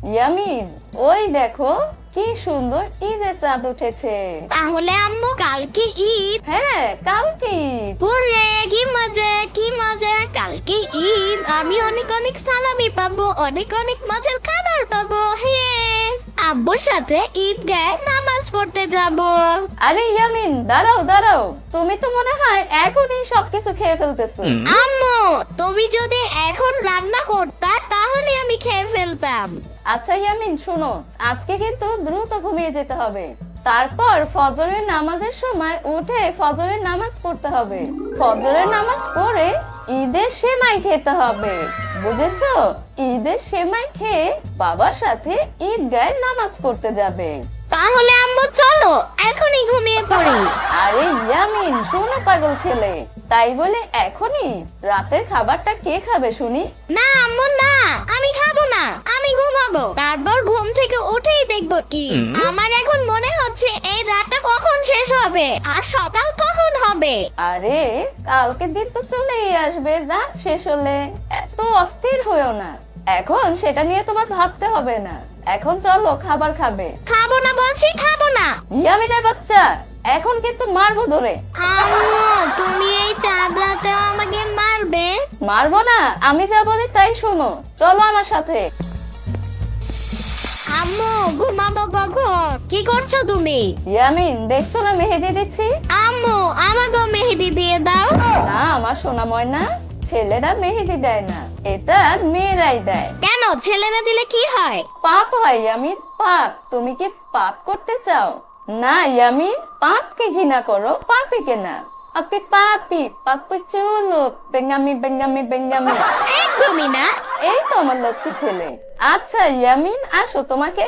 ইয়ামিন, ওই দেখো কি সুন্দর ঈদের চাঁদ উঠেছে। তাহলে আম্মু কালকে ঈদ? হ্যাঁ, কালকে ঈদ। ওরে কি মজা, কি মজা! কালকে ঈদ, আমি অনেক অনেক সালামি পাবো, অনেক অনেক মজার খাবার পাবো। হ্যাঁ, আব্বুর সাথে ঈদগাহে নামাজ পড়তে যাব। আরে ইয়ামিন, দাঁড়াও দাঁড়াও, তুমি তো মনে হয় এখনই সবকিছু খেয়ে ফেলতেছো। আম্মু, তুমি যদি এখন রান্না করতা তাহলে আমি খেয়ে ফেলতাম। আচ্ছা ইয়ামিন, শোনো, আজকে কিন্তু দ্রুত ঘুমিয়ে যেতে হবে। তারপর ফজরের নামাজের সময় উঠে ফজরের নামাজ পড়তে হবে। ফজরের নামাজ পড়ে ঈদের সেমাই খেতে হবে, বুঝেছো? ঈদের সেমাই খেয়ে বাবার সাথে ঈদগাহে নামাজ পড়তে যাবে। তাহলে আম্মু চলো এখনই ঘুমিয়ে পড়ি। আরে ইয়ামিন, শোনো পাগল ছেলে, তাই বলে এখনই? রাতের খাবারটা কে খাবে শুনি? না আম্মু না, আমি খাবো না, আমি ঘুমাবো। তারপর ঘুম থেকে উঠেই দেখবো কি। আমার এখন মনে হচ্ছে এই রাতটা কখন শেষ হবে আর সকাল কখন হবে। আরে কালকে দিন তো চলেই আসবে, রাত শেষ হলে। এত অস্থির হয়েও না, এখন সেটা নিয়ে তোমার ভাবতে হবে না। এখন চলো খাবার খাবে। খাবো না বলছি, খাবো না। ইয়ামিনের বাচ্চা, এখন কিন্তু মারবো ধরে। আম্মু, তুমি এই চাঁদ রাতে আমাকে মারবে? মারবো না, আমি যা বলি তাই শোনো, চলো আমার সাথে। আম্মু, ঘুমাবো কখন? কি করছো তুমি? ইয়ামিন, দেখছো না মেহেদি দিচ্ছি? আম্মু, আমাকেও মেহেদি দিয়ে দাও। না আমার সোনা ময়না, ছেলেরা মেহেদি দেয় না, এটা মেয়েরাই দেয়। কেন, ছেলেরা দিলে কি হয়? পাপ হয় ইয়ামিন, পাপ। তুমি কি পাপ করতে চাও? না ইয়ামিন, পাপকে ঘৃণা করো, পাপিকে না। পাপি পাপি পাপি চুলো বেঙ্গামি বেঙ্গামি বেঙ্গামি। একদমই না। এই তো আমার লক্ষ্মী ছেলে। আচ্ছা ইয়ামিন, আসো তোমাকে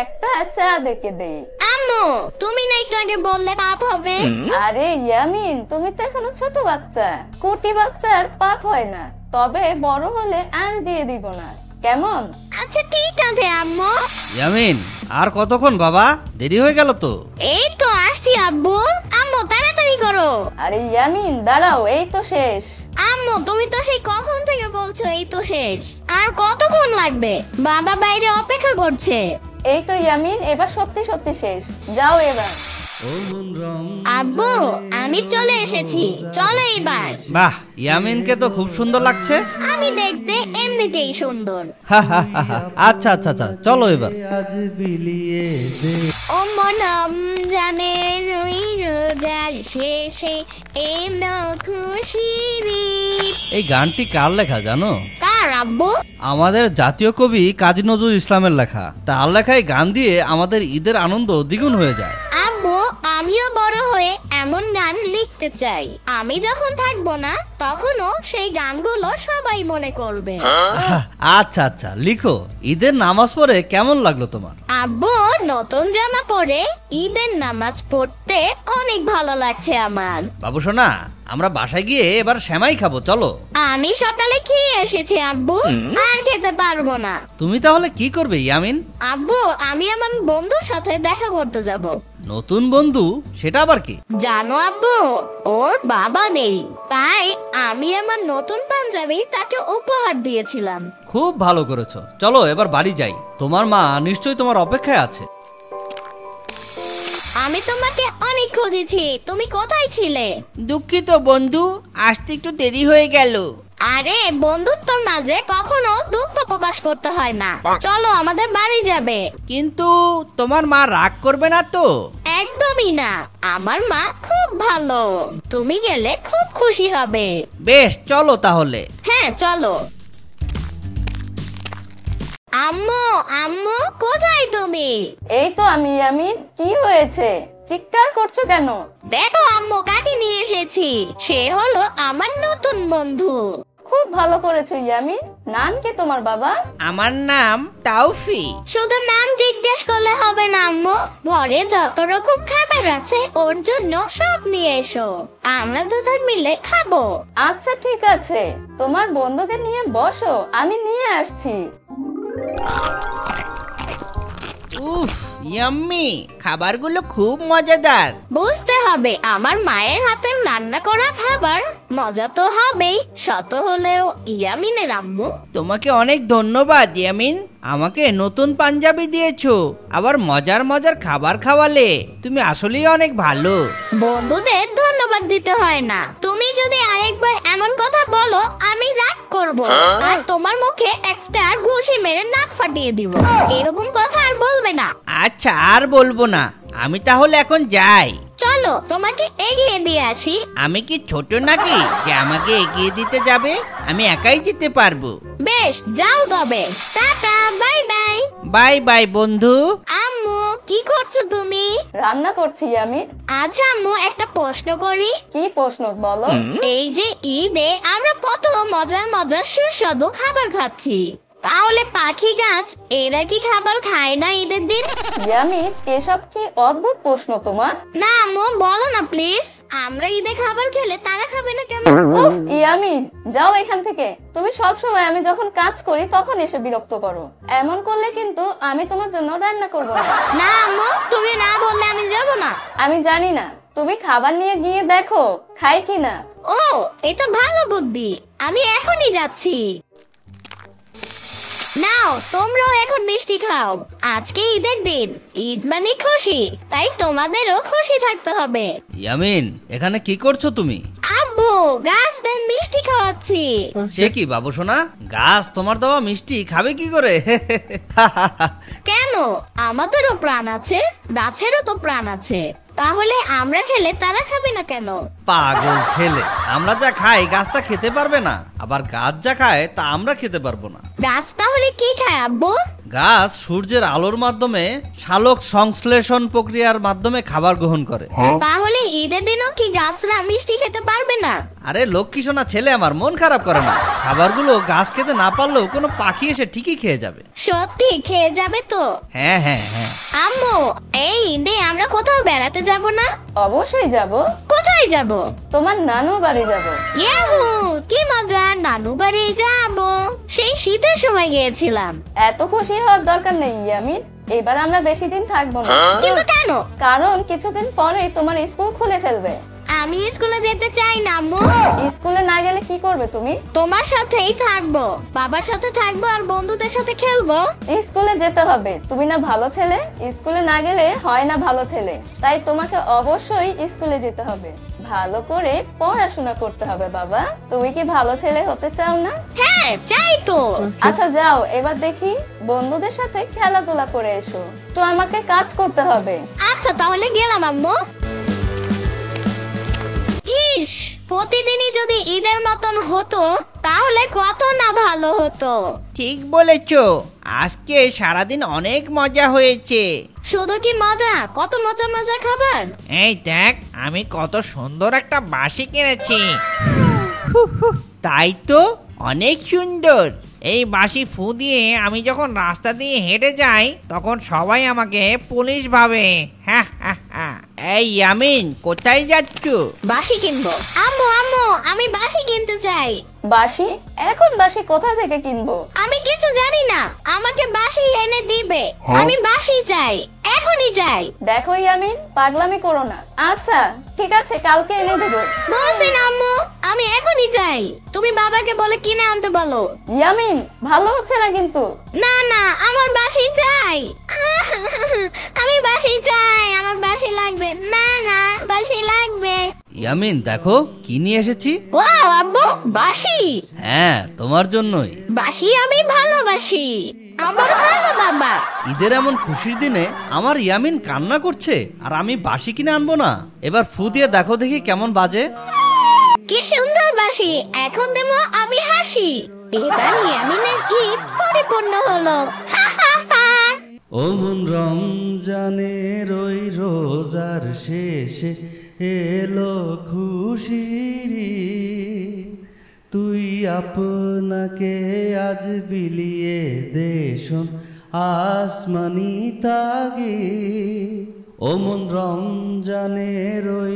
একটা চা দেখে দেই। আম্মু, তুমি না একটু আগে বললে পাপ হবে। আরে ইয়ামিন, তুমি তো এখনো ছোট বাচ্চা, কুটি বাচ্চার পাপ হয় না। তবে বড় হলে আর দিয়ে দিব না, কেমন? আচ্ছা ঠিক আছে আম্মু। ইয়ামিন, আর কতক্ষণ বাবা? দেরি হয়ে গেল তো। এই তো আসছি আব্বু। আম্মু তাড়াতাড়ি করো। আরে ইয়ামিন দাঁড়াও, এই তো শেষ। আম্মু, তুমি তো সেই কখন থেকে বলছো এই তো শেষ। আর কতক্ষণ লাগবে? বাবা বাইরে অপেক্ষা করছে। এই তো ইয়ামিন, এবার সত্যি সত্যি শেষ, যাও এবার। আব্বু, আমি চলে এসেছি, চলো এবার। বাহ, ইয়ামিনকে তো খুব সুন্দর লাগছে। আমি দেখতে এমনিতেই সুন্দর। আচ্ছা আচ্ছা আচ্ছা, চলো এবার। ও মনম জানে রুই রোজার শেষে এলো খুশির ঈদ। এই গানটি কার লেখা জানো? কার আব্বু? আমাদের জাতীয় কবি কাজী নজরুল ইসলামের লেখা। তার লেখায় গান দিয়ে আমাদের ঈদের আনন্দ দ্বিগুণ হয়ে যায়। আব্বু, আমিও বড় হয়ে এমন গান লিখতে চাই। আমি যখন থাকবো না তখনও সেই গানগুলো সবাই মনে করবে। আচ্ছা আচ্ছা, লিখো। ঈদের নামাজ পড়ে কেমন লাগলো তোমার? আব্বু, নতুন জামা পরে ঈদের নামাজ পড়তে অনেক ভালো লাগছে আমার। বাবু সোনা, আমরা বাসায় গিয়ে এবার সেমাই খাবো, চলো। আমি সকালে খেয়ে এসেছি আব্বু, আর খেতে পারবো না। তুমি তাহলে কি করবে ইয়ামিন? আব্বু, আমি আমার বন্ধুর সাথে দেখা করতে যাব। নতুন বন্ধু? সেটা আবার কি? জানো আব্বু, ওর বাবা নেই, তাই আমি আমার নতুন পাঞ্জাবি তাকে উপহার দিয়েছিলাম। খুব ভালো করেছো, চলো এবার বাড়ি যাই। তোমার মা নিশ্চয়ই তোমার অপেক্ষায় আছে। আমি তোমাকে অনেক খুঁজেছি, তুমি কোথায় ছিলে? দুঃখিত বন্ধু, আসতে একটু দেরি হয়ে গেল। আরে, বন্ধুত্বর মাঝে কখনো দুঃখ প্রকাশ করতে হয় না। চলো আমাদের বাড়ি যাবে। কিন্তু তোমার মা রাগ করবে না তো? একদমই না, আমার মা খুব ভালো। তুমি গেলে খুব খুশি হবে। বেশ, চলো তাহলে। হ্যাঁ চলো। আম্মু, আম্মু কোথায় তুমি? এই তো আমি ইয়ামিন, কি হয়েছে? চিৎকার করছো কেন? দেখো আম্মু, কাকে নিয়ে এসেছি। সে হলো আমার নতুন বন্ধু। খুব ভালো করেছো ইয়ামিন। নাম কি তোমার বাবা? আমার নাম তাওফি। শুধু নাম জিজ্ঞেস করলে হবে না আম্মু, ঘরে যত রকম খাবার আছে ওর জন্য সব নিয়ে এসো, আমরা দুজন মিলে খাবো। আচ্ছা ঠিক আছে, তোমার বন্ধুকে নিয়ে বসো, আমি নিয়ে আসছি। উফ, ইয়াম্মি, খাবারগুলো খুব মজাদার। বুঝতে হবে আমার মায়ের হাতের রান্না করা খাবার মজা তো হবেই, শত হলেও ইয়ামিনের আম্মু। তোমাকে অনেক ধন্যবাদ ইয়ামিন, আমাকে নতুন পাঞ্জাবি দিয়েছো, আবার মজার মজার খাবার খাওয়ালে। তুমি আসলেই অনেক ভালো। বন্ধুদের ধন্যবাদ দিতে হয় না, তুমি যদি আরেকবার এমন কথা বলো আমি রাগ করব আর তোমার মুখে একটা ঘুষি মেরে নাক ফাটিয়ে দিব। এরকম কথা আর বলবে না। আচ্ছা, আর বলবো না। আমি তাহলে এখন যাই। চলো তোমাকে এগিয়ে দিয়ে আসি। আমি কি ছোট নাকি যে আমাকে এগিয়ে দিতে যাবে? আমি একাই যেতে পারবো। বেশ, যাও তবে। Tata, bye bye. Bye bye বন্ধু। আম্মু, কি করছো তুমি? রান্না করছি ইয়ামিন। আচ্ছা আম্মু, একটা প্রশ্ন করি। কি প্রশ্ন বলো? এই যে ঈদে আমরা কত মজার মজার সুস্বাদু খাবার খাচ্ছি, তাহলে পাখি গাছ এরা কি খাবার খায় না ঈদের দিন? ইয়ামিন, এসব কি অদ্ভুত প্রশ্ন তোমার? না আম্মু, বলো না প্লিজ। আমরা ঈদে খাবার খেলে তারা খাবে না কেন? উফ ইয়ামিন, যাও এখান থেকে। তুমি সব সময় আমি যখন কাজ করি তখন এসে বিরক্ত করো। এমন করলে কিন্তু আমি তোমার জন্য রান্না করব না। না আম্মু, তুমি না বললে আমি যাব না। আমি জানি না, তুমি খাবার নিয়ে গিয়ে দেখো খাই কিনা। ও, এটা ভালো বুদ্ধি, আমি এখনই যাচ্ছি। নাও, তোমরাও এখন মিষ্টি খাও। আজকে ঈদের দিন, ঈদ মানে খুশি, তাই তোমাদেরও খুশি থাকতে হবে। ইয়ামিন, এখানে কি করছো তুমি? আব্বু, গাছদের মিষ্টি খাওয়াচ্ছি। সে কি বাবু সোনা, গাছ তোমার দেওয়া মিষ্টি খাবে কি করে? কেন, আমাদেরও প্রাণ আছে, গাছেরও তো প্রাণ আছে, তাহলে আমরা খেলে তারা খাবে না কেন? পাগল ছেলে, আমরা যা খাই গাছ তা খেতে পারবে না, আবার গাছ যা খায় তা আমরা খেতে পারবো না। গাছ তাহলে কি খায় আব্বু? গাছ সূর্যের আলোর মাধ্যমে সালোক সংশ্লেষণ প্রক্রিয়ার মাধ্যমে খাবার গ্রহণ করে। তাহলে ঈদের দিনও কি গাছরা মিষ্টি খেতে পারবে না? আরে লক্ষ্মী সোনা ছেলে আমার, মন খারাপ করে না। খাবারগুলো গাছ খেতে না পারলেও কোনো পাখি এসে ঠিকই খেয়ে যাবে। সত্যি খেয়ে যাবে তো? হ্যাঁ হ্যাঁ হ্যাঁ। আম্মু, এই ঈদে আমরা কোথাও বেড়াতে যাব না? অবশ্যই যাব। কোথায় যাব? তোমার নানু বাড়ি যাব। ইয়াহু, কি মজা, নানু বাড়ি যাব। সেই শীতের সময় গিয়েছিলাম। এত খুশি হওয়ার দরকার নেই ইয়ামিন, এবার আমরা বেশি দিন থাকবো না। কিন্তু কেন? কারণ কিছুদিন পরে তোমার স্কুল খুলে ফেলবে। আমি স্কুলে যেতে চাই না আম্মু। স্কুলে না গেলে কি করবে তুমি? তোমার সাথেই থাকবো, বাবার সাথে থাকবো আর বন্ধুদের সাথে খেলবো। স্কুলে যেতে হবে, তুমি না ভালো ছেলে। স্কুলে না গেলে হয় না ভালো ছেলে, তাই তোমাকে অবশ্যই স্কুলে যেতে হবে। ভালো করে পড়াশোনা করতে হবে বাবা। তুমি কি ভালো ছেলে হতে চাও না? হ্যাঁ, চাই তো। আচ্ছা যাও, এবার দেখি বন্ধুদের সাথে খেলাধুলা করে এসো। তো আমাকে কাজ করতে হবে। আচ্ছা তাহলে গেলাম আম্মু। ইস, প্রতিদিনই যদি ঈদের মতন হতো তাহলে কত না ভালো হতো। ঠিক বলেছো, আজকে সারাদিন অনেক মজা হয়েছে। শুধু কি মজা, কত মজা মজা খাবার। এই দেখ, আমি কত সুন্দর একটা বাঁশি কিনেছি। তাই তো, অনেক সুন্দর। এই বাঁশি ফু দিয়ে আমি যখন রাস্তা দিয়ে হেঁটে যাই তখন সবাই আমাকে পুলিশ ভাবে। হ্যাঁ হ্যাঁ হ্যাঁ। এই ইয়ামিন, কোথায় যাচ্ছ? বাঁশি কিনবো। আম্মু আম্মু, আমি বাঁশি কিনতে চাই। বাঁশি? এখন বাঁশি কোথা থেকে কিনবো? আমি কিছু জানি না, আমাকে বাঁশি এনে দিবে। আমি বাঁশি চাই, এখনই চাই। দেখো ইয়ামিন, পাগলামি করো না। আচ্ছা ঠিক আছে, কালকে এনে দেবো। বলছি না আম্মু, আমি এখনই চাই। তুমি বাবাকে বলে কিনে আনতে বলো। ইয়ামিন, ভালো হচ্ছে না কিন্তু। না না, আমার বাঁশি চাই। আমি বাঁশি চাই, আমার বাঁশি লাগবে। না না, বাঁশি লাগবে। ইয়ামিন দেখো কি নিয়ে এসেছি। ওয়াও আব্বু, বাঁশি। হ্যাঁ, তোমার জন্যই। বাঁশি আমি ভালোবাসি, আমার ভালো বাবা। ঈদের এমন খুশির দিনে আমার ইয়ামিন কান্না করছে আর আমি বাঁশি কিনে আনবো না। এবার ফু দিয়ে দেখো দেখি কেমন বাজে। কি সুন্দর বাঁশি, এখন দেবো আমি হাসি। এবার ইয়ামিনের ঈদ পরিপূর্ণ হলো। হা হা হা। ও মন রমজানের ওই রোজার শেষে এলো খুশির ঈদ। তুই আপনাকে আজ বিলিয়ে দেশন আসমানি তাগি। ও মন রমজানের ওই